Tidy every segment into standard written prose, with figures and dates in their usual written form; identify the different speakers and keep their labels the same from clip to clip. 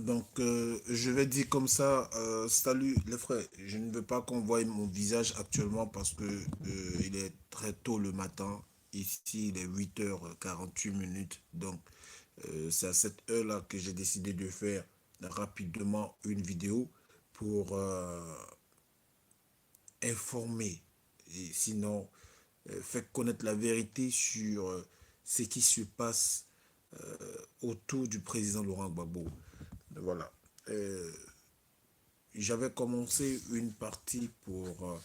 Speaker 1: Je vais dire comme ça, salut les frères, je ne veux pas qu'on voie mon visage actuellement parce que il est très tôt le matin. Ici, il est 8h48 Donc, c'est à cette heure-là que j'ai décidé de faire rapidement une vidéo pour informer et sinon faire connaître la vérité sur ce qui se passe autour du président Laurent Gbagbo. Voilà. Euh, J'avais commencé une partie pour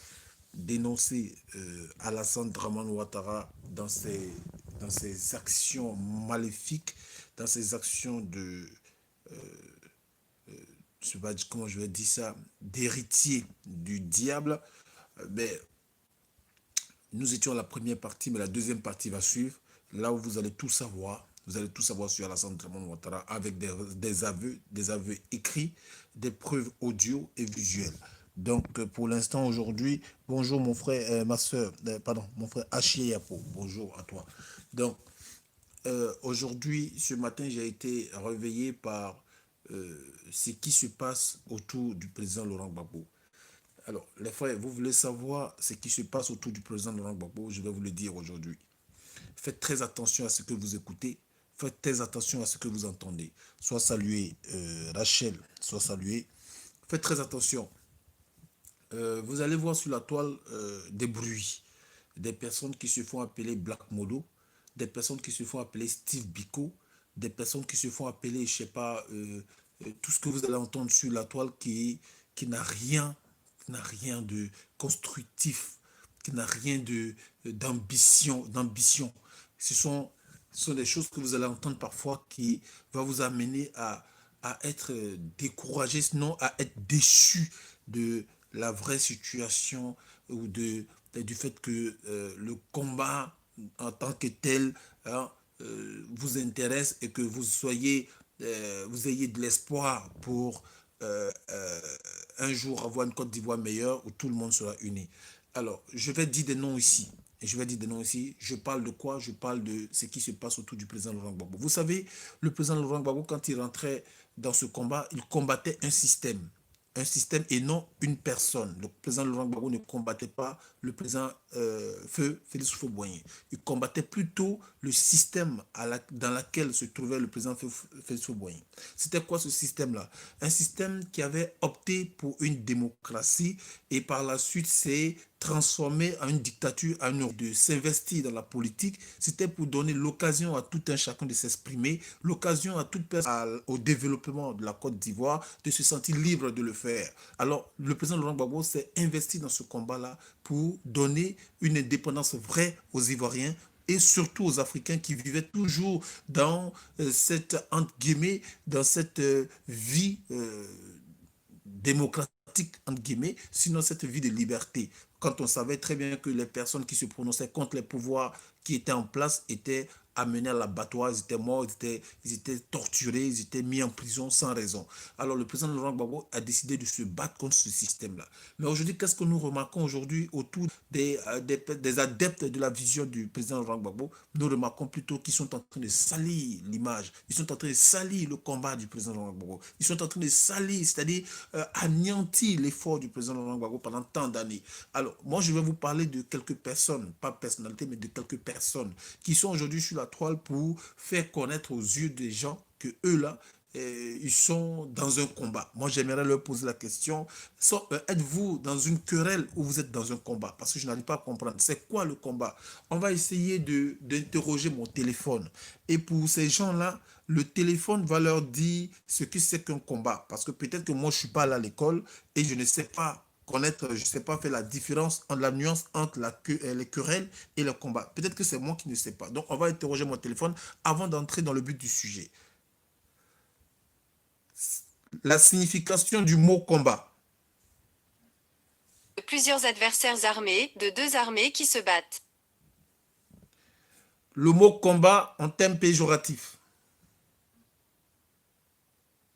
Speaker 1: dénoncer Alassane Draman Ouattara dans ses actions maléfiques, dans ses actions de, je sais pas comment je vais dire ça, d'héritier du diable. Mais nous étions à la première partie, mais la deuxième partie va suivre, là où vous allez tout savoir. Vous allez tout savoir sur Alassane Draman Ouattara avec des aveux écrits, des preuves audio et visuelles. Pour l'instant, aujourd'hui, bonjour mon frère, ma soeur, pardon, mon frère Achille Yapo, bonjour à toi. Donc, aujourd'hui, ce matin, j'ai été réveillé par ce qui se passe autour du président Laurent Gbagbo. Alors, les frères, vous voulez savoir ce qui se passe autour du président Laurent Gbagbo, je vais vous le dire aujourd'hui. Faites très attention à ce que vous écoutez. Faites très attention à ce que vous entendez. Soit salué Rachel, soit salué. Faites très attention. Vous allez voir sur la toile des bruits. Des personnes qui se font appeler Black Modo. Des personnes qui se font appeler Steve Biko. Des personnes qui se font appeler, je ne sais pas, tout ce que vous allez entendre sur la toile qui n'a rien de constructif, qui n'a rien d'ambition. Ce sont des choses que vous allez entendre parfois qui vont vous amener à être découragé, sinon à être déçu de la vraie situation ou du fait que le combat en tant que tel hein, vous intéresse et que vous ayez de l'espoir pour un jour avoir une Côte d'Ivoire meilleure où tout le monde sera uni. Alors, je vais dire des noms ici. Et je vais dire des noms ici. Je parle de quoi? Je parle de ce qui se passe autour du président Laurent Gbagbo. Vous savez, le président Laurent Gbagbo, quand il rentrait dans ce combat, il combattait un système. Un système et non une personne. Le président Laurent Gbagbo ne combattait pas le président Feu Félix Houphouët-Boigny. Il combattait plutôt le système dans lequel se trouvait le président Félix Houphouët-Boigny. C'était quoi ce système-là? Un système qui avait opté pour une démocratie et par la suite s'est transformé en une dictature, de s'investir dans la politique. C'était pour donner l'occasion à tout un chacun de s'exprimer, l'occasion à toute personne au développement de la Côte d'Ivoire de se sentir libre de le faire. Alors, le président Laurent Gbagbo s'est investi dans ce combat-là pour donner une indépendance vraie aux Ivoiriens et surtout aux Africains qui vivaient toujours dans cette, entre guillemets, dans cette vie démocratique, entre guillemets, sinon cette vie de liberté. Quand on savait très bien que les personnes qui se prononçaient contre les pouvoirs qui étaient en place étaient amenés à l'abattoir, ils étaient morts, ils étaient torturés, ils étaient mis en prison sans raison. Alors le président Laurent Gbagbo a décidé de se battre contre ce système-là. Mais aujourd'hui, qu'est-ce que nous remarquons aujourd'hui autour des adeptes de la vision du président Laurent Gbagbo? Nous remarquons plutôt qu'ils sont en train de salir l'image, ils sont en train de salir le combat du président Laurent Gbagbo, ils sont en train de salir, c'est-à-dire anéantir l'effort du président Laurent Gbagbo pendant tant d'années. Alors, moi, je vais vous parler de quelques personnes, pas personnalité, mais de quelques personnes qui sont aujourd'hui sur la toile pour faire connaître aux yeux des gens que eux là, ils sont dans un combat. Moi, j'aimerais leur poser la question, êtes-vous dans une querelle ou vous êtes dans un combat? Parce que je n'arrive pas à comprendre. C'est quoi le combat? On va essayer d'interroger mon téléphone. Et pour ces gens-là, le téléphone va leur dire ce que c'est qu'un combat. Parce que peut-être que moi, je ne suis pas allé à l'école et je ne sais pas connaître, je ne sais pas faire la différence, la nuance entre les querelles et le combat. Peut-être que c'est moi qui ne sais pas. Donc, on va interroger mon téléphone avant d'entrer dans le but du sujet. La signification du mot combat.
Speaker 2: Plusieurs adversaires armés, de deux armées qui se battent.
Speaker 1: Le mot combat en termes péjoratifs.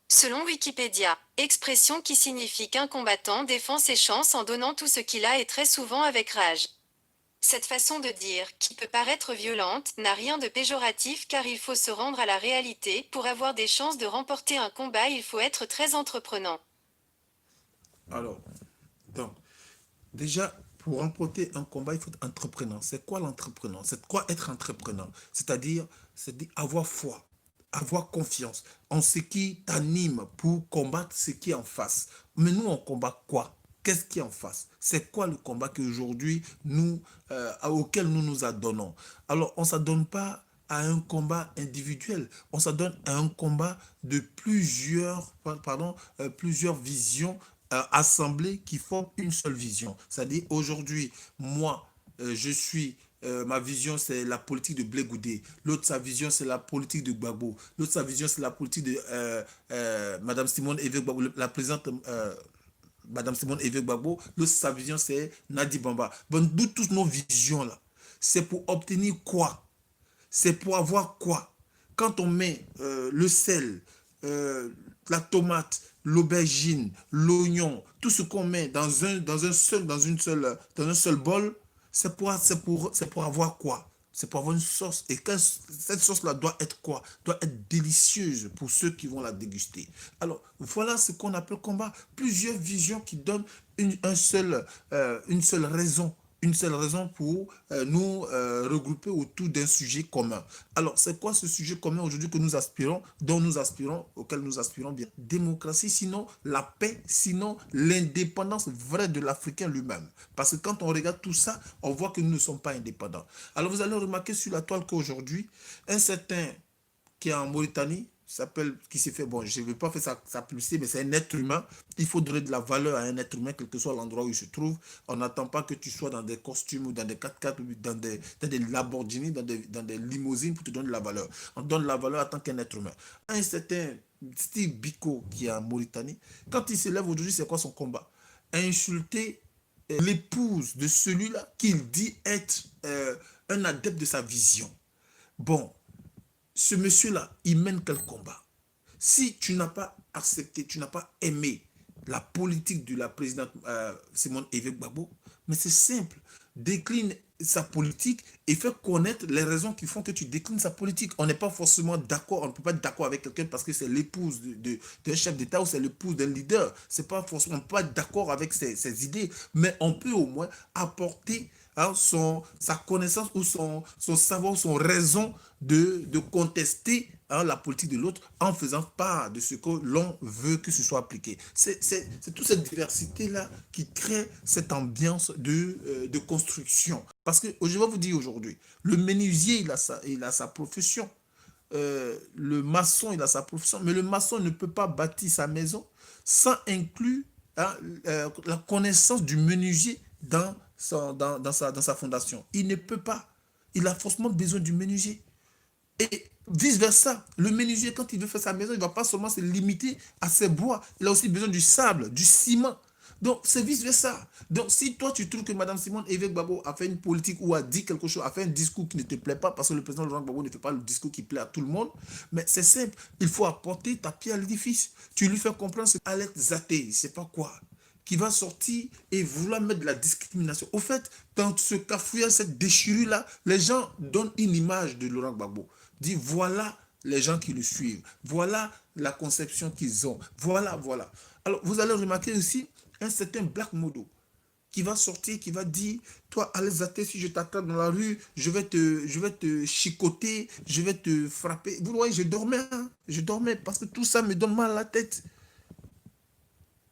Speaker 2: Selon Wikipédia, expression qui signifie qu'un combattant défend ses chances en donnant tout ce qu'il a et très souvent avec rage. Cette façon de dire, qui peut paraître violente, n'a rien de péjoratif car il faut se rendre à la réalité. Pour avoir des chances de remporter un combat, il faut être très entreprenant.
Speaker 1: Alors, donc, déjà, pour remporter un combat, il faut être entrepreneur. C'est quoi l'entrepreneur? C'est quoi être entrepreneur? C'est-à-dire avoir foi, avoir confiance en ce qui t'anime pour combattre ce qui est en face. Mais nous, on combat quoi? Qu'est-ce qui est en face? C'est quoi le combat qu'aujourd'hui, auquel nous nous adonnons? Alors, on ne s'adonne pas à un combat individuel, on s'adonne à un combat de plusieurs visions assemblées qui font une seule vision. C'est-à-dire aujourd'hui, moi, ma vision, c'est la politique de Blé Goudé. L'autre, sa vision, c'est la politique de Gbagbo. L'autre, sa vision, c'est la politique de Madame Simone Evé Gbagbo, la présidente Madame Simone Evé Gbagbo. L'autre, sa vision, c'est Nadi Bamba. Bon, nous, toutes nos visions là, c'est pour obtenir quoi? C'est pour avoir quoi? Quand on met le sel, la tomate, l'aubergine, l'oignon, tout ce qu'on met dans un seul bol, c'est pour avoir quoi? C'est pour avoir une sauce. Et cette sauce-là doit être quoi? Doit être délicieuse pour ceux qui vont la déguster. Alors, voilà ce qu'on appelle combat. Plusieurs visions qui donnent une seule raison pour nous regrouper autour d'un sujet commun. Alors, c'est quoi ce sujet commun aujourd'hui auquel nous aspirons bien? Démocratie, sinon la paix, sinon l'indépendance vraie de l'Africain lui-même. Parce que quand on regarde tout ça, on voit que nous ne sommes pas indépendants. Alors, vous allez remarquer sur la toile qu'aujourd'hui, un certain qui est en Mauritanie, qui s'est fait, bon, je ne vais pas faire sa publicité, mais c'est un être humain. Il faut donner de la valeur à un être humain, quel que soit l'endroit où il se trouve. On n'attend pas que tu sois dans des costumes ou dans des 4x4 ou dans des Lamborghini, dans des limousines pour te donner de la valeur. On donne de la valeur en tant qu'un être humain. Un certain Steve Biko qui est en Mauritanie, quand il se lève aujourd'hui, c'est quoi son combat? Insulter l'épouse de celui-là qu'il dit être un adepte de sa vision. Bon, ce monsieur-là, il mène quel combat? Si tu n'as pas accepté, tu n'as pas aimé la politique de la présidente Simone Evé Gbagbo, mais c'est simple. Décline sa politique et fais connaître les raisons qui font que tu déclines sa politique. On n'est pas forcément d'accord, on ne peut pas être d'accord avec quelqu'un parce que c'est l'épouse d'un chef d'État ou c'est l'épouse d'un leader. C'est pas forcément, on ne peut pas être d'accord avec ses idées, mais on peut au moins apporter sa connaissance ou son savoir, son raison de contester la politique de l'autre en faisant part de ce que l'on veut que ce soit appliqué. C'est toute cette diversité-là qui crée cette ambiance de construction. Parce que je vais vous dire aujourd'hui, le menuisier, il a sa profession. Le maçon, il a sa profession. Mais le maçon ne peut pas bâtir sa maison sans inclure la connaissance du menuisier dans sa fondation. Il ne peut pas. Il a forcément besoin du menuisier. Et vice-versa, le menuisier, quand il veut faire sa maison, il ne va pas seulement se limiter à ses bois. Il a aussi besoin du sable, du ciment. Donc, c'est vice-versa. Donc, si toi, tu trouves que Mme Simone Evé Gbagbo a fait une politique ou a dit quelque chose, a fait un discours qui ne te plaît pas, parce que le président Laurent Gbagbo ne fait pas le discours qui plaît à tout le monde, mais c'est simple. Il faut apporter ta pierre à l'édifice. Tu lui fais comprendre ce qu'Alex Zaté, c'est pas quoi, qui va sortir et vouloir mettre de la discrimination. Au fait, dans ce cafouillage, cette déchirure-là, les gens donnent une image de Laurent Gbagbo. Dit voilà les gens qui le suivent, voilà la conception qu'ils ont, voilà. Alors, vous allez remarquer aussi un certain Black Modo qui va sortir, qui va dire, toi, Alex Zaté, si je t'attrape dans la rue, je vais te chicoter, je vais te frapper. Vous voyez, je dormais parce que tout ça me donne mal à la tête.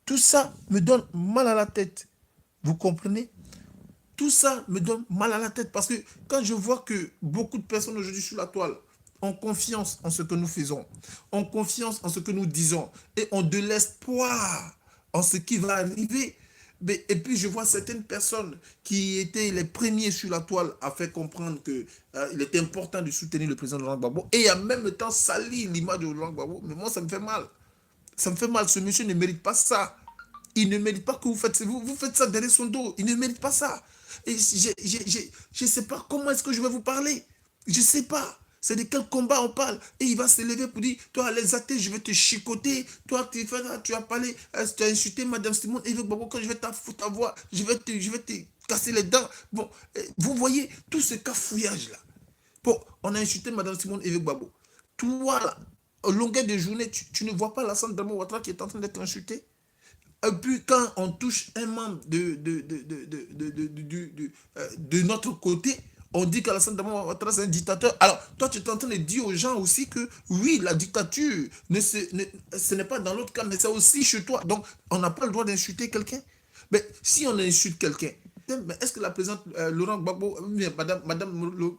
Speaker 1: Tout ça me donne mal à la tête. Vous comprenez? Tout ça me donne mal à la tête parce que quand je vois que beaucoup de personnes aujourd'hui sur la toile ont confiance en ce que nous faisons, ont confiance en ce que nous disons et ont de l'espoir en ce qui va arriver. Et puis je vois certaines personnes qui étaient les premiers sur la toile à faire comprendre qu'il était important de soutenir le président Laurent Gbagbo et en même temps salir l'image de Laurent Gbagbo. Mais moi, ça me fait mal. Ça me fait mal. Ce monsieur ne mérite pas ça. Il ne mérite pas que vous faites ça derrière son dos. Il ne mérite pas ça. Et je ne sais pas comment est-ce que je vais vous parler. Je ne sais pas. C'est de quel combat on parle. Et il va se lever pour dire, toi, les athées, je vais te chicoter. Toi, tu as parlé, tu as insulté Madame Simone. Et quand je vais t'avoir, je vais te... casser les dents. Bon, vous voyez tout ce cafouillage-là. Bon, on a insulté Mme Simone Évêque Gbagbo. Toi, là, au longueur de journée, tu ne vois pas Alassane Dramane Ouattara qui est en train d'être insulté. Et puis quand on touche un membre de notre côté, on dit qu'Alassane Dramane Ouattara c'est un dictateur. Alors, toi, tu es en train de dire aux gens aussi que oui, la dictature, ce n'est pas dans l'autre cas, mais c'est aussi chez toi. Donc, on n'a pas le droit d'insulter quelqu'un. Mais si on insulte quelqu'un, est-ce que la présidente Laurent Gbagbo,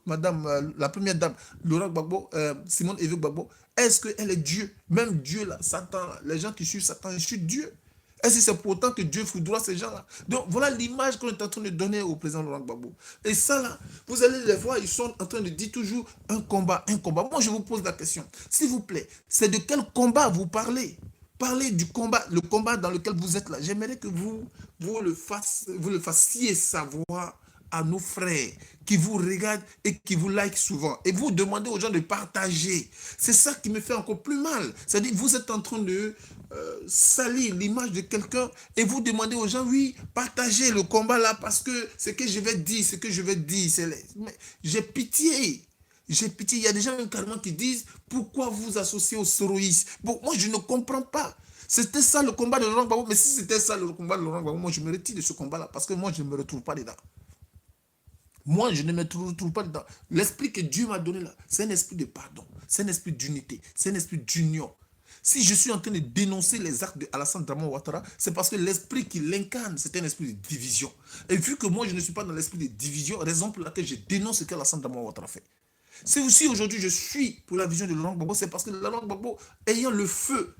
Speaker 1: madame, la première dame, Laurent Gbagbo, Simone Évêque Gbagbo, est-ce qu'elle est Dieu? Même Dieu, là, Satan, les gens qui suivent Satan insultent Dieu. Est-ce que c'est pour autant que Dieu foudroie ces gens-là? Donc voilà l'image qu'on est en train de donner au président Laurent Gbagbo. Et ça là, vous allez les voir, ils sont en train de dire toujours un combat, un combat. Moi je vous pose la question, s'il vous plaît, c'est de quel combat vous parlez? Parlez du combat, le combat dans lequel vous êtes là. J'aimerais que vous le fassiez savoir à nos frères qui vous regardent et qui vous like souvent. Et vous demandez aux gens de partager. C'est ça qui me fait encore plus mal. C'est-à-dire que vous êtes en train de salir l'image de quelqu'un et vous demandez aux gens, oui, partagez le combat là parce que ce que je vais dire, j'ai pitié. J'ai pitié. Il y a des gens même carrément qui disent, pourquoi vous associez aux soroïstes? Bon, moi je ne comprends pas. C'était ça le combat de Laurent Gbagbo. Mais si c'était ça le combat de Laurent Gbagbo, moi je me retire de ce combat-là parce que moi je ne me retrouve pas dedans. Moi, je ne me retrouve pas dedans. L'esprit que Dieu m'a donné là, c'est un esprit de pardon, c'est un esprit d'unité, c'est un esprit d'union. Si je suis en train de dénoncer les actes de Alassane Dramane Ouattara, c'est parce que l'esprit qui l'incarne, c'est un esprit de division. Et vu que moi, je ne suis pas dans l'esprit de division, raison pour laquelle je dénonce ce qu'Alassane Dramane Ouattara fait. C'est aussi aujourd'hui, je suis pour la vision de Laurent Gbagbo, c'est parce que Laurent Gbagbo, ayant le feu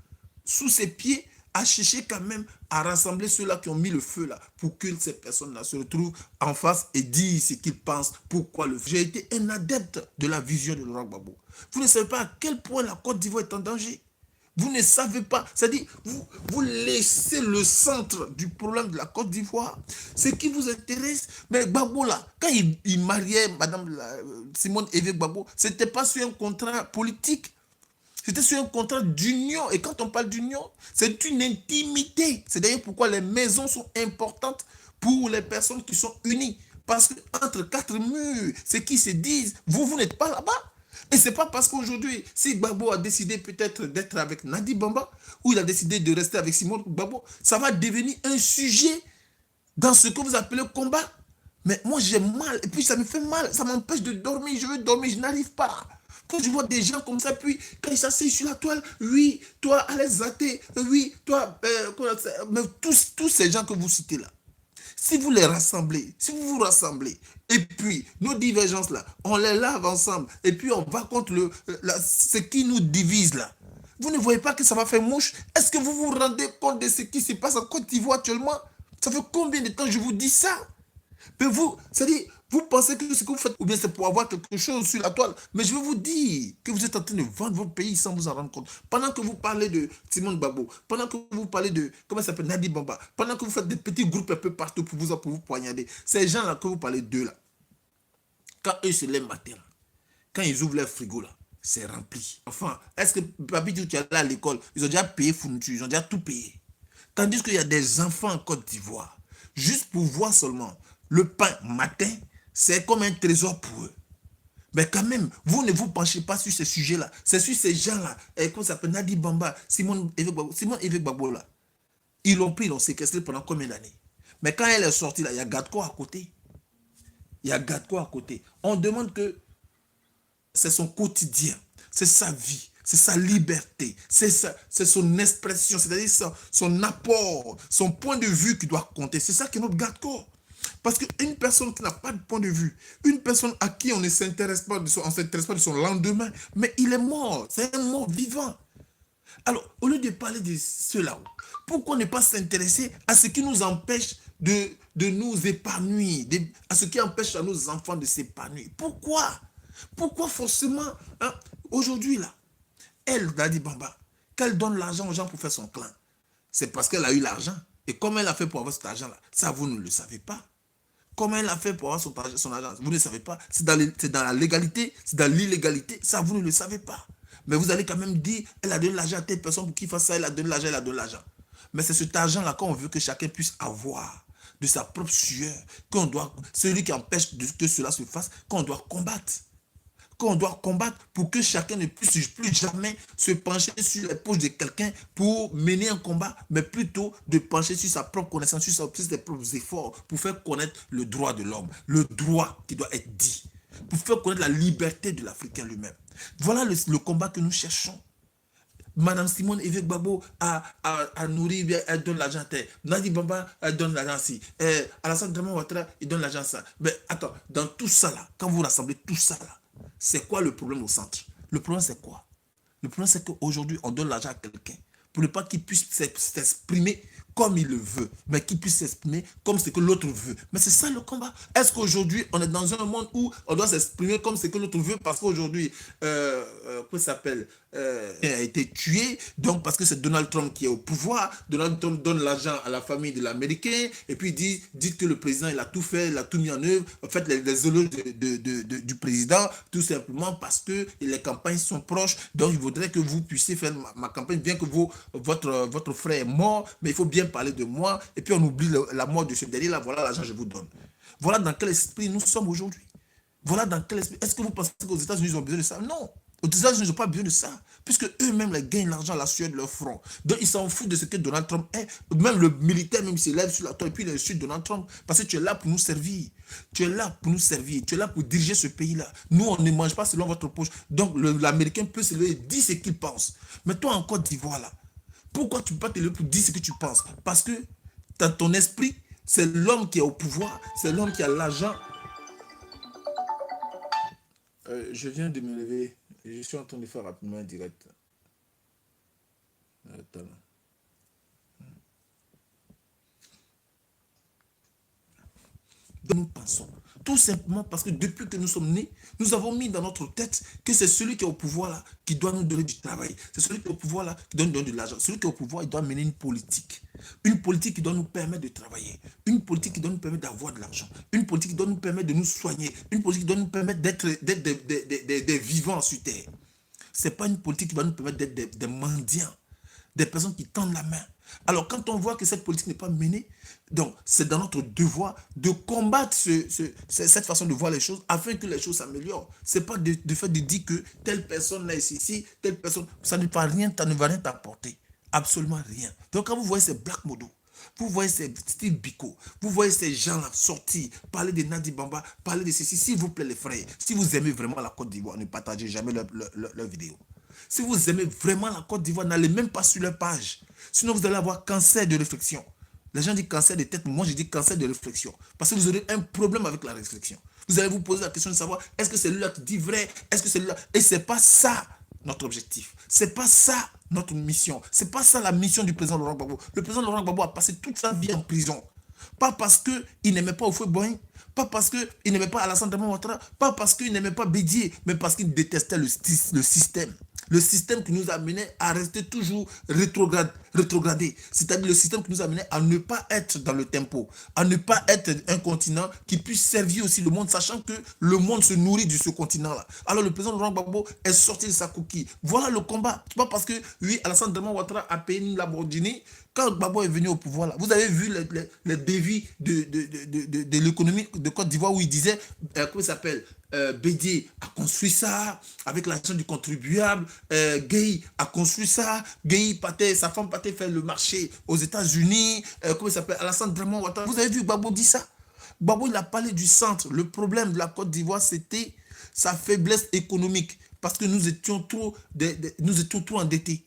Speaker 1: sous ses pieds, a cherché quand même à rassembler ceux-là qui ont mis le feu là pour que ces personnes-là se retrouvent en face et disent ce qu'ils pensent, pourquoi le feu. J'ai été un adepte de la vision de Laurent Gbagbo. Vous ne savez pas à quel point la Côte d'Ivoire est en danger. Vous ne savez pas, c'est-à-dire vous laissez le centre du problème de la Côte d'Ivoire. Ce qui vous intéresse, mais Gbagbo là, quand il mariait Madame Simone Évêque Gbagbo, ce n'était pas sur un contrat politique. C'était sur un contrat d'union. Et quand on parle d'union, c'est une intimité. C'est d'ailleurs pourquoi les maisons sont importantes pour les personnes qui sont unies. Parce qu'entre quatre murs, ceux qui se disent, vous n'êtes pas là-bas. Et ce n'est pas parce qu'aujourd'hui, si Gbagbo a décidé peut-être d'être avec Nadi Bamba, ou il a décidé de rester avec Simone Gbagbo, ça va devenir un sujet dans ce que vous appelez combat. Mais moi, j'ai mal. Et puis, ça me fait mal. Ça m'empêche de dormir. Je veux dormir, je n'arrive pas. Quand je vois des gens comme ça, puis quand ils s'asseyent sur la toile, oui, toi, Alex Zaté, oui, toi, mais tous ces gens que vous citez là, si vous les rassemblez, si vous vous rassemblez, et puis nos divergences là, on les lave ensemble, et puis on va contre ce qui nous divise là, vous ne voyez pas que ça va faire mouche? Est-ce que vous vous rendez compte de ce qui se passe en Côte d'Ivoire actuellement? Ça fait combien de temps je vous dis ça? Mais vous, c'est-à-dire, vous pensez que ce que vous faites, ou bien c'est pour avoir quelque chose sur la toile. Mais je vais vous dire que vous êtes en train de vendre votre pays sans vous en rendre compte. Pendant que vous parlez de Simone Gbagbo, pendant que vous parlez de, comment ça s'appelle, Nadi Bamba, pendant que vous faites des petits groupes un peu partout pour vous poignarder, ces gens-là que vous parlez d'eux là, quand eux se lèvent matin, quand ils ouvrent leur frigo là, c'est rempli. Enfin, est-ce que Papi dit tu es là à l'école, ils ont déjà payé fourniture, ils ont déjà tout payé. Tandis qu'il y a des enfants en Côte d'Ivoire, juste pour voir seulement le pain matin, c'est comme un trésor pour eux. Mais quand même, vous ne vous penchez pas sur ces sujets-là. C'est sur ces gens-là. Comment ça s'appelle? Nadi Bamba, Simone Évêque Gbagbo là. Ils l'ont pris, ils l'ont séquestré pendant combien d'années? Mais quand elle est sortie là, il y a Gatko à côté. Il y a Gatko à côté. On demande que c'est son quotidien, c'est sa vie, c'est sa liberté, c'est son expression, c'est-à-dire son apport, son point de vue qui doit compter. C'est ça qui est notre Gatko. Parce qu'une personne qui n'a pas de point de vue, une personne à qui on ne s'intéresse pas, de son lendemain, mais il est mort, c'est un mort vivant. Alors, au lieu de parler de cela, pourquoi ne pas s'intéresser à ce qui nous empêche de nous épanouir, à ce qui empêche à nos enfants de s'épanouir? Pourquoi forcément, hein, aujourd'hui là, elle, Nadi Bamba, qu'elle donne l'argent aux gens pour faire son clan, c'est parce qu'elle a eu l'argent. Et comment elle a fait pour avoir cet argent-là? Ça, vous ne le savez pas. Comment elle a fait pour avoir son argent? Vous ne le savez pas. C'est dans la légalité, c'est dans l'illégalité. Ça, vous ne le savez pas. Mais vous allez quand même dire, elle a donné l'argent à telle personne pour qu'il fasse ça, elle a donné l'argent, elle a donné l'argent. Mais c'est cet argent-là qu'on veut que chacun puisse avoir. de sa propre sueur, celui qui empêche que cela se fasse, qu'on doit combattre. Qu'on doit combattre pour que chacun ne puisse plus jamais se pencher sur les poches de quelqu'un pour mener un combat, mais plutôt de pencher sur sa propre connaissance, sur ses propres efforts pour faire connaître le droit de l'homme, le droit qui doit être dit, pour faire connaître la liberté de l'Africain lui-même. Voilà le combat que nous cherchons. Madame Simone Évêque Gbagbo a nourri, elle donne l'argent. Nadi Bamba, elle donne l'argent ici. Alassane Draman Ouattara, il donne l'argent ça. Mais attends, dans tout ça là, quand vous rassemblez tout ça là, c'est quoi le problème au centre? Le problème c'est quoi? Le problème c'est qu'aujourd'hui, on donne l'argent à quelqu'un pour ne pas qu'il puisse s'exprimer comme il le veut, mais qu'il puisse s'exprimer comme ce que l'autre veut. Mais c'est ça le combat. Est-ce qu'aujourd'hui, on est dans un monde où on doit s'exprimer comme ce que l'autre veut parce qu'aujourd'hui, comment ça s'appelle, il a été tué, donc parce que c'est Donald Trump qui est au pouvoir. Donald Trump donne l'argent à la famille de l'Américain et puis dit que le président il a tout fait, il a tout mis en œuvre. En fait, les éloges du président, tout simplement parce que les campagnes sont proches. Donc, il faudrait que vous puissiez faire ma campagne, bien que votre frère est mort, mais il faut bien parler de moi. Et puis, on oublie la mort de ce dernier-là. Voilà l'argent que je vous donne. Voilà dans quel esprit nous sommes aujourd'hui. Voilà dans quel esprit. Est-ce que vous pensez qu'aux États-Unis, ils ont besoin de ça? Non. Aux États-Unis, ils n'ont pas besoin de ça, puisque eux-mêmes gagnent l'argent à la sueur de leur front. Donc, ils s'en foutent de ce que Donald Trump est. Même le militaire, même s'il lève sur la toile, et puis il insulte Donald Trump, parce que tu es là pour nous servir. Tu es là pour nous servir. Tu es là pour diriger ce pays-là. Nous, on ne mange pas selon votre poche. Donc, l'Américain peut se lever et dire ce qu'il pense. Mais toi, en Côte d'Ivoire, là, pourquoi tu ne peux pas te lever pour dire ce que tu penses? Parce que dans ton esprit, c'est l'homme qui est au pouvoir, c'est l'homme qui a l'argent. Je viens de me lever. Je suis en train de faire rapidement un direct. Attends. Nous pensons. Tout simplement parce que depuis que nous sommes nés, nous avons mis dans notre tête que c'est celui qui est au pouvoir là qui doit nous donner du travail. C'est celui qui est au pouvoir là qui doit nous donner de l'argent. Celui qui est au pouvoir, il doit mener une politique. Une politique qui doit nous permettre de travailler. Une politique qui doit nous permettre d'avoir de l'argent. Une politique qui doit nous permettre de nous soigner. Une politique qui doit nous permettre d'être des vivants sur terre. Ce n'est pas une politique qui va nous permettre d'être des mendiants, des personnes qui tendent la main. Alors, quand on voit que cette politique n'est pas menée, donc c'est dans notre devoir de combattre cette façon de voir les choses afin que les choses s'améliorent. Ce n'est pas de fait de dire que telle personne est ici, telle personne, ça ne va rien t'apporter. Absolument rien. Donc, quand vous voyez ces Black Modo, vous voyez ces Steve Biko, vous voyez ces gens-là sortir, parler de Nadi Bamba, parler de ceci, s'il vous plaît les frères, si vous aimez vraiment la Côte d'Ivoire, ne partagez jamais leur vidéo. Si vous aimez vraiment la Côte d'Ivoire, n'allez même pas sur leur page. Sinon, vous allez avoir cancer de réflexion. Les gens disent cancer de tête, moi je dis cancer de réflexion. Parce que vous aurez un problème avec la réflexion. Vous allez vous poser la question de savoir, est-ce que c'est lui-là qui dit vrai? Est-ce que c'est lui-là? Et ce n'est pas ça notre objectif. Ce n'est pas ça notre mission. Ce n'est pas ça la mission du président Laurent Gbagbo. Le président Laurent Gbagbo a passé toute sa vie en prison. Pas parce qu'il n'aimait pas Houphouët-Boigny, pas parce qu'il n'aimait pas Alassane Draman Ouattara, pas parce qu'il n'aimait pas Bédié, mais parce qu'il détestait le système. Le système qui nous a amené à rester toujours rétrogradé. C'est-à-dire le système qui nous a amené à ne pas être dans le tempo, à ne pas être un continent qui puisse servir aussi le monde, sachant que le monde se nourrit de ce continent-là. Alors le président Laurent Gbagbo est sorti de sa coquille. Voilà le combat. C'est pas parce que, oui, Alassane Draman Ouattara a payé une Lamborghini. Quand Gbagbo est venu au pouvoir, là, vous avez vu les dévis de l'économie de Côte d'Ivoire où il disait, comment il s'appelle, Bédié a construit ça avec l'argent du contribuable, Gueye a construit ça, Gueye partait, sa femme partait faire le marché aux États-Unis, comment il s'appelle, Alassane Draman Ouattara. Vous avez vu Gbagbo dit ça? Gbagbo il a parlé du centre. Le problème de la Côte d'Ivoire, c'était sa faiblesse économique parce que nous étions trop endettés.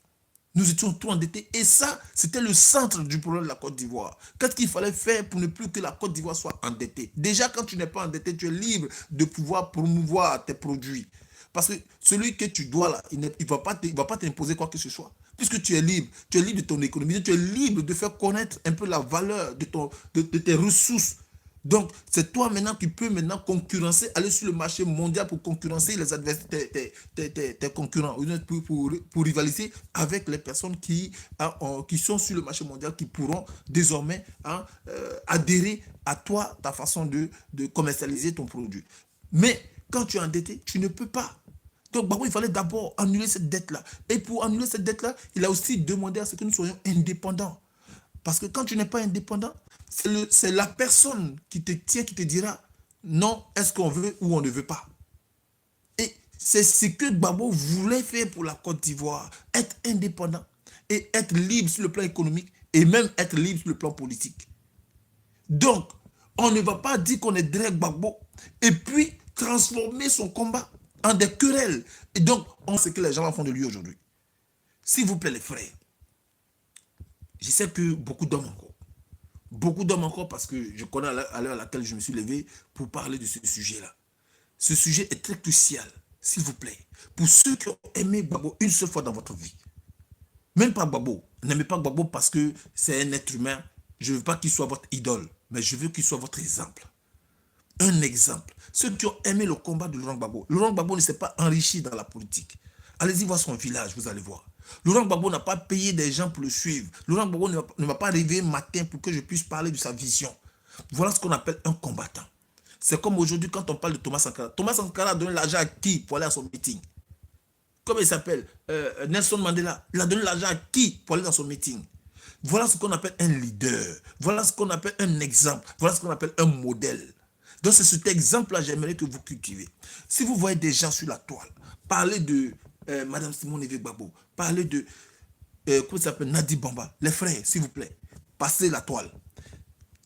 Speaker 1: Nous étions trop endettés et ça, c'était le centre du problème de la Côte d'Ivoire. Qu'est-ce qu'il fallait faire pour ne plus que la Côte d'Ivoire soit endettée? Déjà, quand tu n'es pas endetté, tu es libre de pouvoir promouvoir tes produits. Parce que celui que tu dois là, il ne va pas t'imposer quoi que ce soit. Puisque tu es libre de ton économie, tu es libre de faire connaître un peu la valeur de tes ressources. Donc, c'est toi maintenant qui peux concurrencer, aller sur le marché mondial pour concurrencer les adversaires, tes concurrents, pour rivaliser avec les personnes qui sont sur le marché mondial, qui pourront désormais adhérer à toi, ta façon de commercialiser ton produit. Mais quand tu es endetté, tu ne peux pas. Donc, il fallait d'abord annuler cette dette-là. Et pour annuler cette dette-là, il a aussi demandé à ce que nous soyons indépendants. Parce que quand tu n'es pas indépendant, C'est la personne qui te tient, qui te dira non, est-ce qu'on veut ou on ne veut pas. Et c'est ce que Gbagbo voulait faire pour la Côte d'Ivoire, être indépendant et être libre sur le plan économique et même être libre sur le plan politique. Donc, on ne va pas dire qu'on est derrière Gbagbo et puis transformer son combat en des querelles. Et donc, on sait que les gens en font de lui aujourd'hui. S'il vous plaît, les frères, je sais que beaucoup d'hommes encore. Beaucoup d'hommes encore parce que je connais à l'heure à laquelle je me suis levé pour parler de ce sujet-là. Ce sujet est très crucial, s'il vous plaît. Pour ceux qui ont aimé Gbagbo une seule fois dans votre vie. Même pas Gbagbo. N'aimez pas Gbagbo parce que c'est un être humain. Je ne veux pas qu'il soit votre idole, mais je veux qu'il soit votre exemple. Un exemple. Ceux qui ont aimé le combat de Laurent Gbagbo ne s'est pas enrichi dans la politique. Allez-y voir son village, vous allez voir. Laurent Gbagbo n'a pas payé des gens pour le suivre. Laurent Gbagbo ne va pas arriver un matin pour que je puisse parler de sa vision. Voilà ce qu'on appelle un combattant. C'est comme aujourd'hui quand on parle de Thomas Sankara. Thomas Sankara a donné l'argent à qui pour aller à son meeting? Comment il s'appelle? Nelson Mandela. Il a donné l'argent à qui pour aller dans son meeting? Voilà ce qu'on appelle un leader. Voilà ce qu'on appelle un exemple. Voilà ce qu'on appelle un modèle. Donc c'est cet exemple-là, j'aimerais que vous cultivez. Si vous voyez des gens sur la toile, parler de Madame Simone Gbagbo, parler de, comment ça s'appelle, Nadi Bamba, les frères, s'il vous plaît, passez la toile.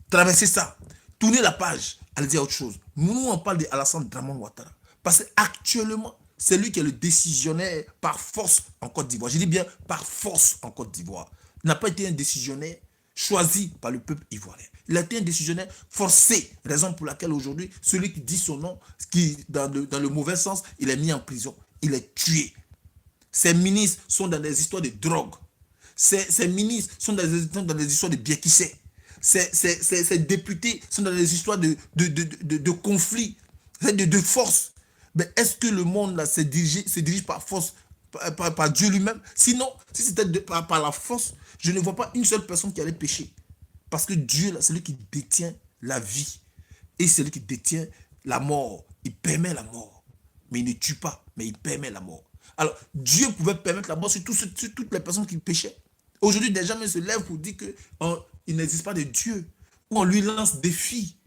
Speaker 1: Traversez ça. Tournez la page. Allez dire autre chose. Nous, on parle d'Alassane Dramane Ouattara. Parce qu'actuellement, c'est lui qui est le décisionnaire par force en Côte d'Ivoire. Je dis bien par force en Côte d'Ivoire. Il n'a pas été un décisionnaire choisi par le peuple ivoirien. Il a été un décisionnaire forcé. Raison pour laquelle aujourd'hui, celui qui dit son nom, qui dans le mauvais sens, il est mis en prison. Il est tué. Ses ministres sont dans des histoires de drogue. Ses ministres sont dans des histoires de biekissé. Ces députés sont dans des histoires de conflits, de force. Mais est-ce que le monde là se dirige par force, par Dieu lui-même? Sinon, si c'était par la force, je ne vois pas une seule personne qui allait pécher. Parce que Dieu, là, c'est lui qui détient la vie. Et c'est lui qui détient la mort. Il permet la mort. Mais il ne tue pas, mais il permet la mort. Alors, Dieu pouvait permettre la mort sur toutes les personnes qui péchaient. Aujourd'hui, des gens se lèvent pour dire qu'il n'existe pas de Dieu. Ou on lui lance des défis.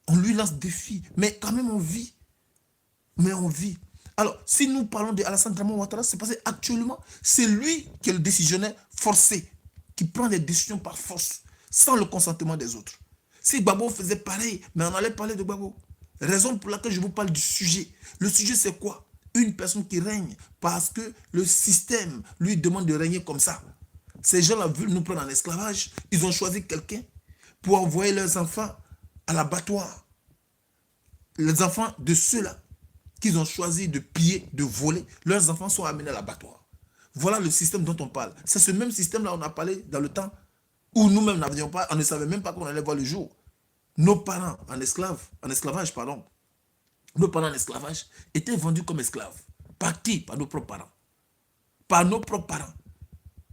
Speaker 1: On lui lance des défis. Mais quand même, on vit. Mais on vit. Alors, si nous parlons d'Alassane Dramane Ouattara, c'est parce qu'actuellement, c'est lui qui est le décisionnaire forcé, qui prend des décisions par force, sans le consentement des autres. Si Gbagbo faisait pareil, mais on allait parler de Gbagbo. Raison pour laquelle je vous parle du sujet. Le sujet, c'est quoi? Une personne qui règne parce que le système lui demande de régner comme ça. Ces gens-là veulent nous prendre en esclavage. Ils ont choisi quelqu'un pour envoyer leurs enfants à l'abattoir. Les enfants de ceux-là qu'ils ont choisi de piller, de voler, leurs enfants sont amenés à l'abattoir. Voilà le système dont on parle. C'est ce même système-là on a parlé dans le temps où nous-mêmes n'avions pas, on ne savait même pas qu'on allait voir le jour. Nos parents en esclavage, nos parents en esclavage étaient vendus comme esclaves. Par qui? Par nos propres parents. Par nos propres parents.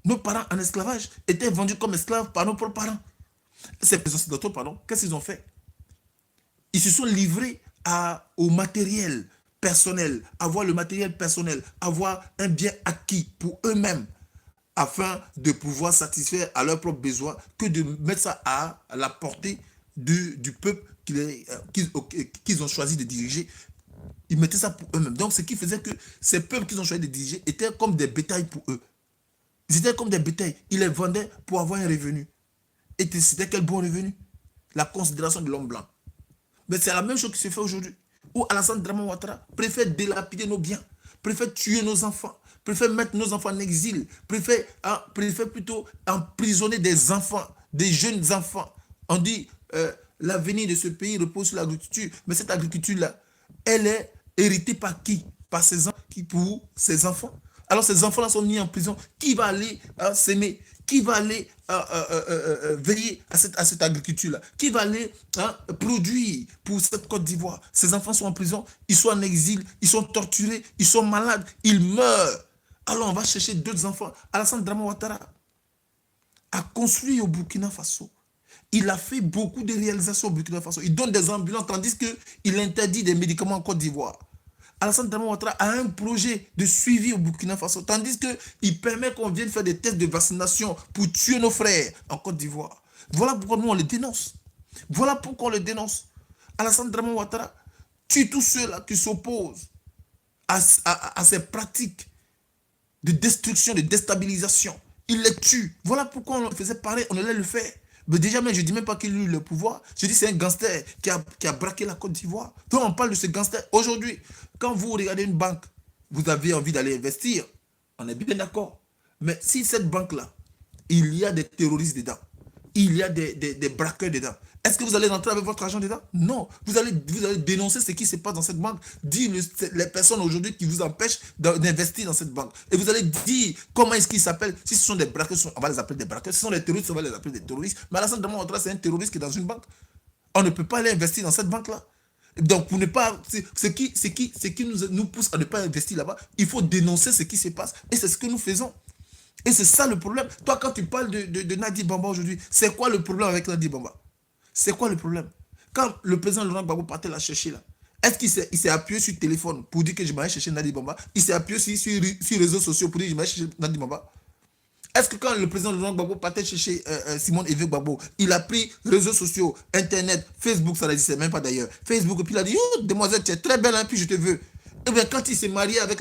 Speaker 1: Nos parents en esclavage étaient vendus comme esclaves par nos propres parents. Ces occidentaux, qu'est-ce qu'ils ont fait? Ils se sont livrés au matériel personnel, avoir le matériel personnel, avoir un bien acquis pour eux-mêmes, afin de pouvoir satisfaire à leurs propres besoins, que de mettre ça à la portée du peuple qu'ils ont choisi de diriger. Ils mettaient ça pour eux-mêmes. Donc, ce qui faisait que ces peuples qu'ils ont choisi de diriger étaient comme des bétails pour eux. Ils étaient comme des bétails. Ils les vendaient pour avoir un revenu. Et c'était quel bon revenu? La considération de l'homme blanc. Mais c'est la même chose qui se fait aujourd'hui. Où Alassane Dramane Ouattara préfère dilapider nos biens, préfère tuer nos enfants, préfère mettre nos enfants en exil, préfère plutôt emprisonner des enfants, des jeunes enfants. On dit l'avenir de ce pays repose sur l'agriculture. Mais cette agriculture-là, elle est héritée par qui? Par ses enfants, pour ses enfants. Alors ces enfants-là sont mis en prison. Qui va aller s'aimer? Qui va aller veiller à cette agriculture-là? Qui va aller produire pour cette Côte d'Ivoire? Ces enfants sont en prison, ils sont en exil, ils sont torturés, ils sont malades, ils meurent. Alors on va chercher d'autres enfants. Alassane Dramane Ouattara a construit au Burkina Faso. Il a fait beaucoup de réalisations au Burkina Faso. Il donne des ambulances tandis qu'il interdit des médicaments en Côte d'Ivoire. Alassane Dramane Ouattara a un projet de suivi au Burkina Faso, tandis qu'il permet qu'on vienne faire des tests de vaccination pour tuer nos frères en Côte d'Ivoire. Voilà pourquoi nous, on le dénonce. Voilà pourquoi on le dénonce. Alassane Draman Ouattara tue tous ceux-là qui s'opposent à ces pratiques de destruction, de déstabilisation. Il les tue. Voilà pourquoi on faisait pareil, on allait le faire. Mais déjà, je ne dis même pas qu'il a eu le pouvoir. Je dis c'est un gangster qui a braqué la Côte d'Ivoire. Donc on parle de ce gangster. Aujourd'hui, quand vous regardez une banque, vous avez envie d'aller investir. On est bien d'accord. Mais si cette banque-là, il y a des terroristes dedans, il y a des braqueurs dedans, est-ce que vous allez rentrer avec votre argent dedans? Non. Vous allez dénoncer ce qui se passe dans cette banque, dire les personnes aujourd'hui qui vous empêchent d'investir dans cette banque. Et vous allez dire comment est-ce qu'ils s'appellent. Si ce sont des braqueurs, on va les appeler des braqueurs. Si ce sont des terroristes, on va les appeler des terroristes. Mais Alassane Draman Ouattara, c'est un terroriste qui est dans une banque. On ne peut pas aller investir dans cette banque-là. Donc, pour ne pas. Ce qui nous pousse à ne pas investir là-bas, il faut dénoncer ce qui se passe. Et c'est ce que nous faisons. Et c'est ça le problème. Toi, quand tu parles de Nadi Bamba aujourd'hui, c'est quoi le problème avec Nadi Bamba? C'est quoi le problème? Quand le président Laurent Gbagbo partait la chercher là, est-ce qu'il s'est appuyé sur le téléphone pour dire que je m'allais chercher Nadi Bamba? Il s'est appuyé sur les réseaux sociaux pour dire que je m'allais chercher Nadi Bamba? Est-ce que quand le président Laurent Gbagbo partait chercher Simone Evé Gbagbo, il a pris réseaux sociaux, Internet, Facebook, ça n'existait même pas d'ailleurs. Facebook, et puis il a dit, oh, demoiselle, tu es très belle, hein, puis je te veux. Et bien, quand il s'est marié avec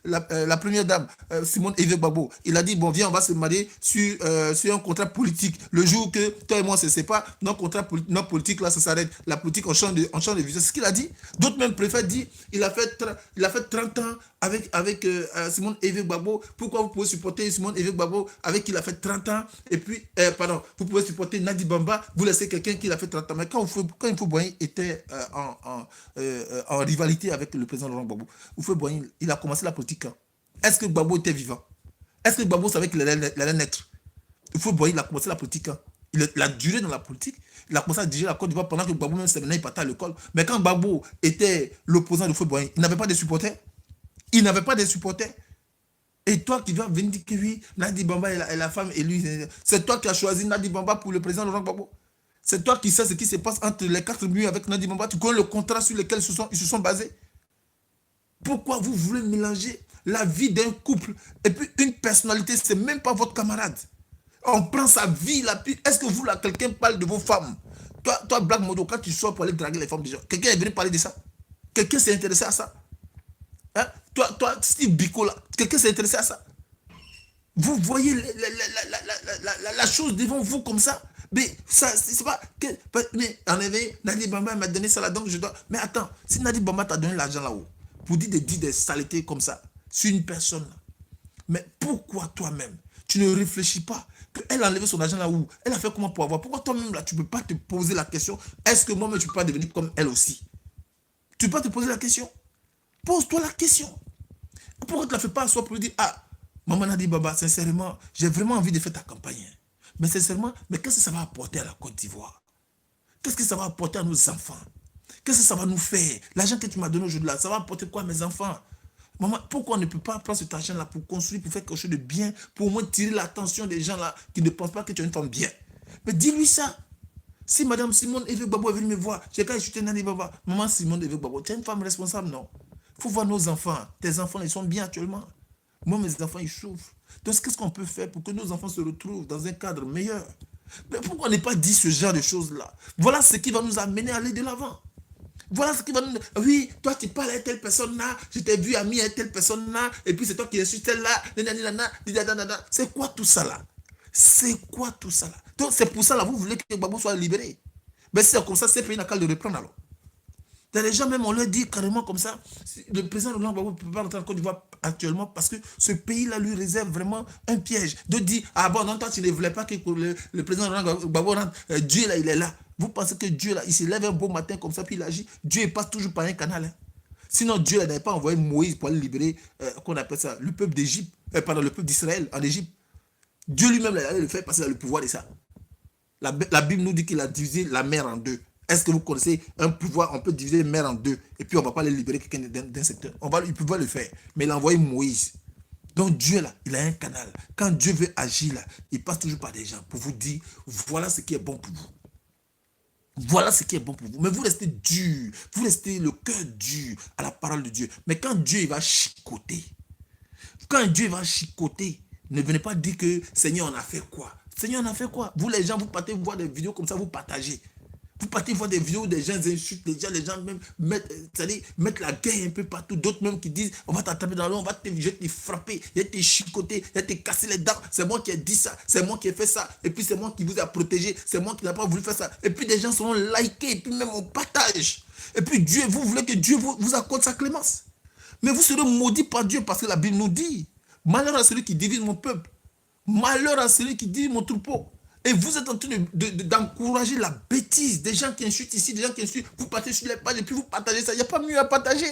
Speaker 1: la première dame, Simone Evé Gbagbo, il a dit, bon, viens, on va se marier sur un contrat politique. Le jour que toi et moi, ce n'est pas notre contrat notre politique, là, ça s'arrête. La politique, on change de vision. C'est ce qu'il a dit. D'autres même préfèrent dire, il a fait 30 ans avec Simone Evé Gbagbo. Pourquoi vous pouvez supporter Simone Evé Gbagbo avec qui il a fait 30 ans? Et puis, pardon, vous pouvez supporter Nadi Bamba, vous laissez quelqu'un qui a fait 30 ans. Mais quand Info Boigny était en rivalité avec le président Laurent Gbagbo, Info Boigny, il a commencé la politique quand? Est-ce que Gbagbo était vivant? Est-ce que Gbagbo savait qu'il allait naître? Info Boigny, il a commencé la politique quand? Il a duré dans la politique. Il a commencé à diriger la Côte d'Ivoire pendant que Gbagbo même il partait à l'école. Mais quand Gbagbo était l'opposant de Info Boigny, il n'avait pas de supporters. Il n'avait pas de supporters. Et toi qui vas venir dire que oui, Nadi Bamba est la femme élue, c'est toi qui as choisi Nadi Bamba pour le président Laurent Gbagbo. C'est toi qui sais ce qui se passe entre les 4 murs avec Nadi Bamba. Tu connais le contrat sur lequel ils se sont basés. Pourquoi vous voulez mélanger la vie d'un couple et puis une personnalité, c'est même pas votre camarade. On prend sa vie, est-ce que vous là, quelqu'un parle de vos femmes? Toi, Black Modo, quand tu sors pour aller draguer les femmes des gens, quelqu'un est venu parler de ça? Quelqu'un s'est intéressé à ça? Hein? Toi, Steve Biko, là, quelqu'un s'est intéressé à ça? Vous voyez la chose devant vous comme ça? Mais ça, c'est pas. Mais en effet, Nadi Bamba m'a donné ça là, donc je dois. Mais attends, si Nadi Bamba t'a donné l'argent là-haut, pour dire des saletés comme ça, sur une personne là, mais pourquoi toi-même, tu ne réfléchis pas qu'elle a enlevé son argent là-haut? Elle a fait comment pour avoir? Pourquoi toi-même là, tu ne peux pas te poser la question, est-ce que moi-même, tu peux pas devenir comme elle aussi? Tu peux pas te poser la question? Pose-toi la question. Pourquoi tu ne la fais pas à soi pour lui dire, ah, Maman Nadi Baba, sincèrement, j'ai vraiment envie de faire ta campagne. Mais sincèrement, mais qu'est-ce que ça va apporter à la Côte d'Ivoire? Qu'est-ce que ça va apporter à nos enfants? Qu'est-ce que ça va nous faire? L'argent que tu m'as donné aujourd'hui là, ça va apporter quoi à mes enfants? Maman, pourquoi on ne peut pas prendre cet argent-là pour construire, pour faire quelque chose de bien, pour au moins tirer l'attention des gens là qui ne pensent pas que tu es une femme bien? Mais dis-lui ça. Si Madame Simone Evé Gbagbo est venue me voir, j'ai qu'à acheter Nadi Baba. Maman Simone Evé Gbagbo, tu es une femme responsable, non? Il faut voir nos enfants. Tes enfants, ils sont bien actuellement. Moi, mes enfants, ils souffrent. Donc, qu'est-ce qu'on peut faire pour que nos enfants se retrouvent dans un cadre meilleur? Mais pourquoi ne pas dire ce genre de choses-là? Voilà ce qui va nous amener à aller de l'avant. Voilà ce qui va nous... Oui, toi, tu parles à telle personne-là, je t'ai vu ami à telle personne-là, et puis c'est toi qui es sur telle-là. C'est quoi tout ça là? C'est quoi tout ça là? Donc, c'est pour ça là, vous voulez que Gbagbo soit libéré. Mais si c'est comme ça, ces pays n'a qu'à le reprendre alors. Les gens même, on leur dit carrément comme ça, le président Laurent Gbagbo ne peut pas rentrer en Côte d'Ivoire actuellement parce que ce pays-là lui réserve vraiment un piège. De dire, ah bon, non, toi tu ne voulais pas que le président Laurent Gbagbo rentre, Dieu là, il est là. Vous pensez que Dieu là, il se lève un beau matin comme ça, puis il agit. Dieu il passe toujours par un canal. Hein. Sinon, Dieu n'avait pas envoyé Moïse pour aller libérer, qu'on appelle ça, le peuple d'Égypte, pardon, le peuple d'Israël en Égypte. Dieu lui-même allait le faire passer dans le pouvoir de ça. La Bible nous dit qu'il a divisé la mer en deux. Est-ce que vous connaissez un pouvoir? On peut diviser les mers en deux et puis on ne va pas les libérer quelqu'un d'un secteur. Il peut le faire. Mais il a envoyé Moïse. Donc Dieu là, il a un canal. Quand Dieu veut agir là, il passe toujours par des gens pour vous dire, voilà ce qui est bon pour vous. Voilà ce qui est bon pour vous. Mais vous restez dur. Vous restez le cœur dur à la parole de Dieu. Mais quand Dieu il va chicoter, ne venez pas dire que Seigneur, on a fait quoi? Seigneur, on a fait quoi? Vous les gens, vous partez voir des vidéos comme ça, vous partagez. Vous partez voir des vidéos où des gens insultent les gens même mettent la guerre un peu partout. D'autres même qui disent, on va t'attraper dans l'eau, on va te frapper, il va te chicoter, il va te casser les dents. C'est moi qui ai dit ça, c'est moi qui ai fait ça. Et puis c'est moi qui vous ai protégé, c'est moi qui n'ai pas voulu faire ça. Et puis des gens seront likés, et puis même on partage. Et puis Dieu, vous voulez que Dieu vous accorde sa clémence. Mais vous serez maudits par Dieu parce que la Bible nous dit, malheur à celui qui divise mon peuple, malheur à celui qui divise mon troupeau. Et vous êtes en train d'encourager la bêtise des gens qui insultent ici, des gens qui insultent, vous partez sur les pages et puis vous partagez ça. Il n'y a pas mieux à partager.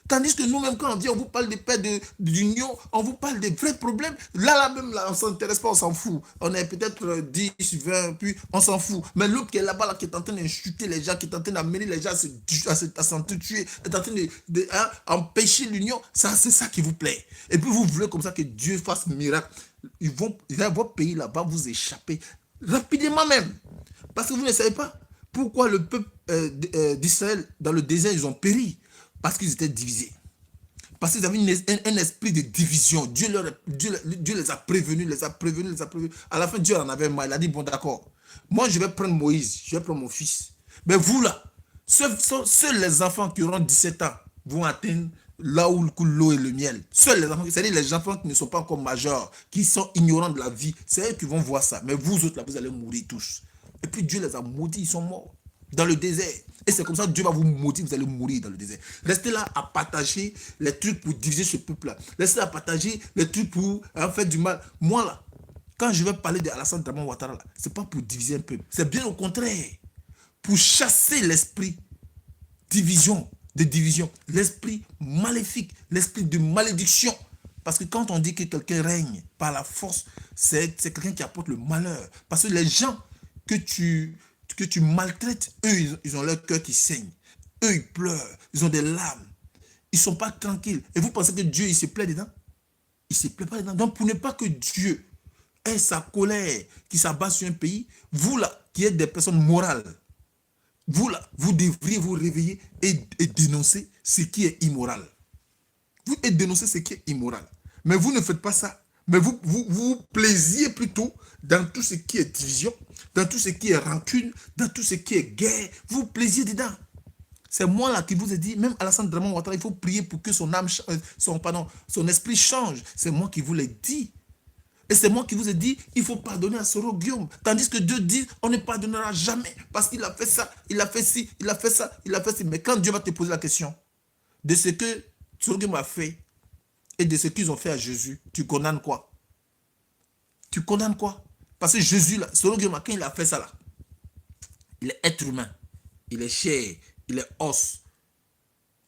Speaker 1: Tandis que nous-mêmes, quand on vient, on vous parle des paix d'union, on vous parle des vrais problèmes. Là même, là, on ne s'intéresse pas, on s'en fout. On est peut-être 10, 20, puis on s'en fout. Mais l'autre qui est là-bas, là, qui est en train d'insulter les gens, qui est en train d'amener les gens à s'entretuer, est en train d'empêcher l'union, ça, c'est ça qui vous plaît. Et puis vous voulez comme ça que Dieu fasse miracle. Votre pays là-bas vous échapper rapidement même. Parce que vous ne savez pas pourquoi le peuple d'Israël, dans le désert, ils ont péri. Parce qu'ils étaient divisés. Parce qu'ils avaient un esprit de division. Dieu les a prévenus, les a prévenus. À la fin, Dieu en avait marre. Il a dit, bon d'accord, moi je vais prendre Moïse, je vais prendre mon fils. Mais vous là, seuls les enfants qui auront 17 ans vont atteindre là où coule l'eau et le miel. Seuls les enfants, c'est-à-dire les enfants qui ne sont pas encore majeurs, qui sont ignorants de la vie, c'est eux qui vont voir ça. Mais vous autres là, vous allez mourir tous. Et puis Dieu les a maudits, ils sont morts dans le désert. Et c'est comme ça que Dieu va vous maudire, vous allez mourir dans le désert. Restez là à partager les trucs pour diviser ce peuple-là. Restez là à partager les trucs pour faire du mal. Moi là, quand je vais parler d'Alassane Draman Ouattara, ce n'est pas pour diviser un peuple. C'est bien au contraire. Pour chasser l'esprit de division, l'esprit maléfique, l'esprit de malédiction. Parce que quand on dit que quelqu'un règne par la force, c'est quelqu'un qui apporte le malheur. Parce que les gens que tu maltraites, eux, ils ont leur cœur qui saigne. Eux, ils pleurent. Ils ont des larmes. Ils ne sont pas tranquilles. Et vous pensez que Dieu, il se plaît dedans? Il ne se plaît pas dedans. Donc, pour ne pas que Dieu ait sa colère qui s'abat sur un pays, vous là, qui êtes des personnes morales, vous là, vous devriez vous réveiller et dénoncer ce qui est immoral. Vous dénoncez ce qui est immoral. Mais vous ne faites pas ça. Mais vous plaisiez plutôt dans tout ce qui est division, dans tout ce qui est rancune, dans tout ce qui est guerre. Vous plaisiez dedans. C'est moi là qui vous ai dit, même Alassane Draman Ouattara, il faut prier pour que son âme, son esprit change. C'est moi qui vous l'ai dit. Et c'est moi qui vous ai dit, il faut pardonner à Soro Guillaume. Tandis que Dieu dit, on ne pardonnera jamais parce qu'il a fait ça, il a fait ci, il a fait ça, il a fait ci. Mais quand Dieu va te poser la question de ce que Soro Guillaume a fait, et de ce qu'ils ont fait à Jésus, tu condamnes quoi? Tu condamnes quoi? Parce que Jésus, là, selon Dieu, quand il a fait ça, là, il est être humain, il est chair, il est os.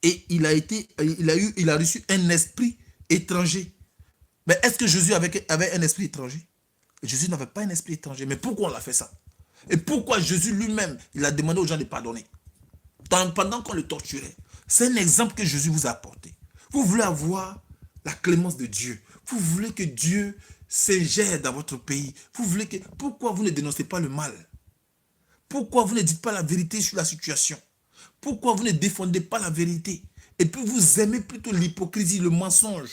Speaker 1: Et il a reçu un esprit étranger. Mais est-ce que Jésus avait un esprit étranger? Jésus n'avait pas un esprit étranger. Mais pourquoi on l'a fait ça? Et pourquoi Jésus lui-même, il a demandé aux gens de pardonner? Pendant qu'on le torturait. C'est un exemple que Jésus vous a apporté. Vous voulez avoir la clémence de Dieu. Vous voulez que Dieu s'ingère dans votre pays. Pourquoi vous ne dénoncez pas le mal? Pourquoi vous ne dites pas la vérité sur la situation? Pourquoi vous ne défendez pas la vérité? Et puis vous aimez plutôt l'hypocrisie, le mensonge.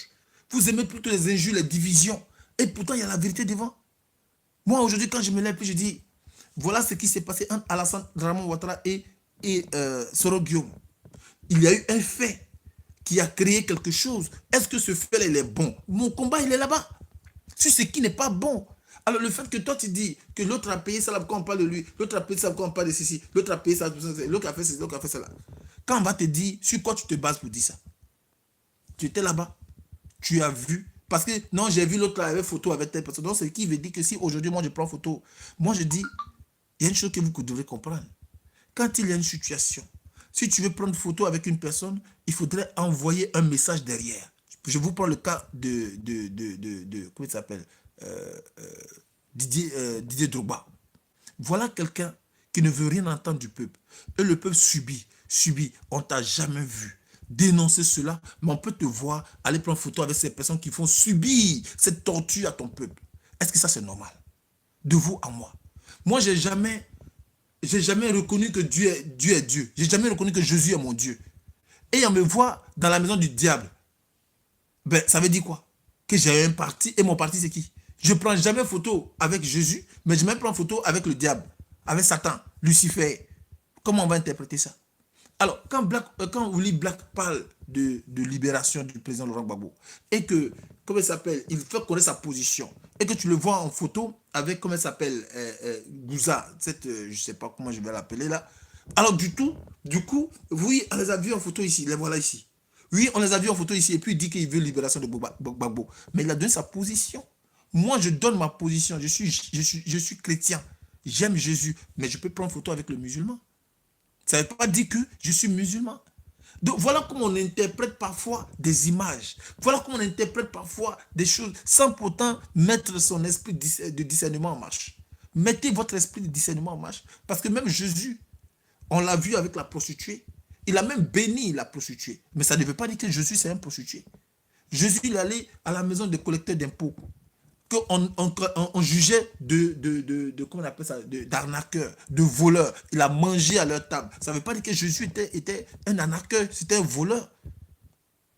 Speaker 1: Vous aimez plutôt les injures, les divisions. Et pourtant, il y a la vérité devant. Moi, aujourd'hui, quand je me lève, je dis, voilà ce qui s'est passé entre Alassane Draman Ouattara et Soro Guillaume. Il y a eu un fait qui a créé quelque chose. Est-ce que ce fait-là, il est bon? Mon combat, il est là-bas. Sur ce qui n'est pas bon. Alors, le fait que toi, tu dis que l'autre a payé ça, là, quand on parle de lui, l'autre a payé ça, quand on parle de ceci, l'autre a payé ça, l'autre a fait ceci, l'autre a fait ça, là. Quand on va te dire, sur quoi tu te bases pour dire ça? Tu étais là-bas. Tu as vu. Parce que, non, j'ai vu l'autre avec photo avec telle personne. Donc, c'est qui veut dire que si aujourd'hui, moi, je prends photo, moi, je dis, il y a une chose que vous devrez comprendre. Quand il y a une situation, si tu veux prendre photo avec une personne, il faudrait envoyer un message derrière. Je vous prends le cas comment il s'appelle, Didier Drogba. Voilà quelqu'un qui ne veut rien entendre du peuple. Et le peuple subit. On t'a jamais vu dénoncer cela, mais on peut te voir aller prendre photo avec ces personnes qui font subir cette torture à ton peuple. Est-ce que ça c'est normal? De vous à moi. Moi, j'ai jamais reconnu que Dieu est Dieu. J'ai jamais reconnu que Jésus est mon Dieu. Et on me voit dans la maison du diable. Ben, ça veut dire quoi? Que j'ai un parti, et mon parti c'est qui? Je ne prends jamais photo avec Jésus, mais je me prends photo avec le diable, avec Satan, Lucifer. Comment on va interpréter ça? Alors, quand Willy Black parle de libération du président Laurent Gbagbo, et que, comment il s'appelle, il fait connaître sa position, et que tu le vois en photo avec, comment il s'appelle, Gouza, cette, je ne sais pas comment je vais l'appeler là. Alors, du coup, oui, on les a vus en photo ici, les voilà ici. Oui, on les a vus en photo ici, et puis il dit qu'il veut libération de Gbagbo. Mais il a donné sa position. Moi, je donne ma position. Je suis chrétien. J'aime Jésus, mais je peux prendre photo avec le musulman. Ça ne veut pas dire que je suis musulman. Donc voilà comment on interprète parfois des images. Voilà comment on interprète parfois des choses sans pourtant mettre son esprit de discernement en marche. Mettez votre esprit de discernement en marche. Parce que même Jésus, on l'a vu avec la prostituée. Il a même béni la prostituée. Mais ça ne veut pas dire que Jésus c'est un prostitué. Jésus, il allait à la maison des collecteurs d'impôts, qu'on jugeait comment on appelle ça, d'arnaqueurs, de voleurs. Il a mangé à leur table. Ça ne veut pas dire que Jésus était un arnaqueur, c'était un voleur.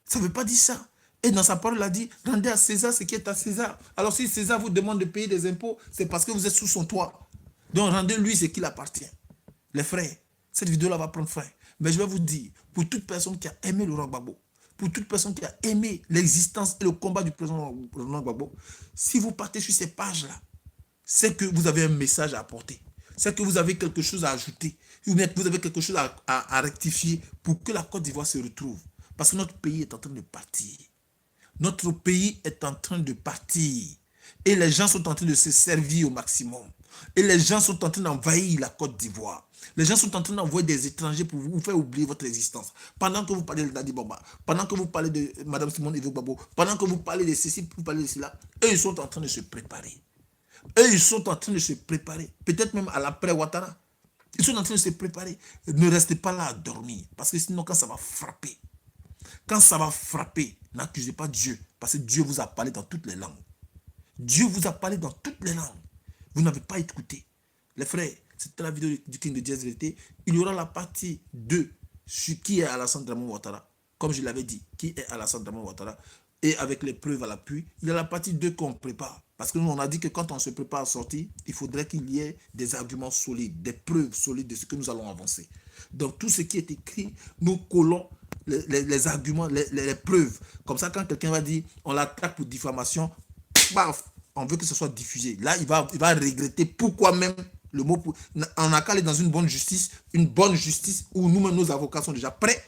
Speaker 1: Ça ne veut pas dire ça. Et dans sa parole, il a dit, rendez à César ce qui est à César. Alors si César vous demande de payer des impôts, c'est parce que vous êtes sous son toit. Donc rendez-lui ce qui appartient. Les frères, cette vidéo-là va prendre fin. Mais je vais vous dire, pour toute personne qui a aimé Laurent Gbagbo, pour toute personne qui a aimé l'existence et le combat du président Laurent Gbagbo, si vous partez sur ces pages-là, c'est que vous avez un message à apporter. C'est que vous avez quelque chose à ajouter. Ou bien que vous avez quelque chose à rectifier pour que la Côte d'Ivoire se retrouve. Parce que notre pays est en train de partir. Notre pays est en train de partir. Et les gens sont en train de se servir au maximum. Et les gens sont en train d'envahir la Côte d'Ivoire. Les gens sont en train d'envoyer des étrangers pour vous faire oublier votre existence. Pendant que vous parlez de Dadi Bamba, pendant que vous parlez de Mme Simone Evo Gbagbo, pendant que vous parlez de ceci, vous parlez de cela, eux, ils sont en train de se préparer. Eux, ils sont en train de se préparer. Peut-être même à l'après-Ouattara. Ils sont en train de se préparer. Ne restez pas là à dormir. Parce que sinon, quand ça va frapper, n'accusez pas Dieu. Parce que Dieu vous a parlé dans toutes les langues. Dieu vous a parlé dans toutes les langues. Vous n'avez pas écouté. Les frères, c'était la vidéo du King de Jazz Vérité. Il y aura la partie 2 sur qui est Alassane Dramane Ouattara. Comme je l'avais dit, qui est Alassane Dramane Ouattara. Et avec les preuves à l'appui, il y a la partie 2 qu'on prépare. Parce que nous, on a dit que quand on se prépare à sortir, il faudrait qu'il y ait des arguments solides, des preuves solides de ce que nous allons avancer. Donc, tout ce qui est écrit, nous collons les arguments, les preuves. Comme ça, quand quelqu'un va dire, on l'attaque pour diffamation, paf, on veut que ce soit diffusé. Là, il va regretter pourquoi même le mot. On a qu'à aller dans une bonne justice où nous-mêmes, nos avocats sont déjà prêts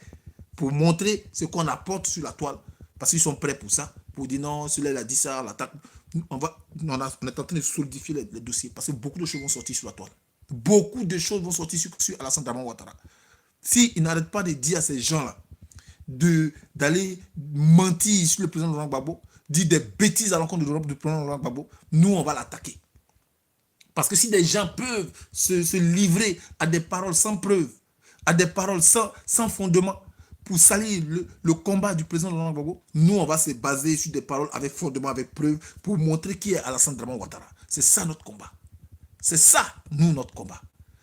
Speaker 1: pour montrer ce qu'on apporte sur la toile. Parce qu'ils sont prêts pour ça, pour dire non, celui-là a dit ça, l'attaque. On est en train de solidifier les dossiers parce que beaucoup de choses vont sortir sur la toile. Beaucoup de choses vont sortir sur Alassane Dramane Ouattara. S'ils n'arrêtent pas de dire à ces gens-là d'aller mentir sur le président Laurent Gbagbo, dire des bêtises à l'encontre du président Laurent Gbagbo, nous, on va l'attaquer. Parce que si des gens peuvent se livrer à des paroles sans preuve, à des paroles sans fondement, pour salir le combat du président Laurent Gbagbo, nous, on va se baser sur des paroles avec fondement, avec preuve, pour montrer qui est Alassane Dramane Ouattara. C'est ça notre combat. C'est ça, nous, notre combat.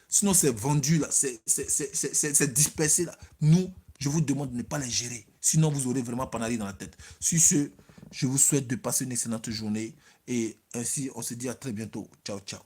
Speaker 1: Sinon, c'est vendu, là, c'est dispersé, là. Nous, je vous demande de ne pas les gérer. Sinon, vous aurez vraiment panarie dans la tête. Sur ce, je vous souhaite de passer une excellente journée. Et ainsi, on se dit à très bientôt. Ciao, ciao.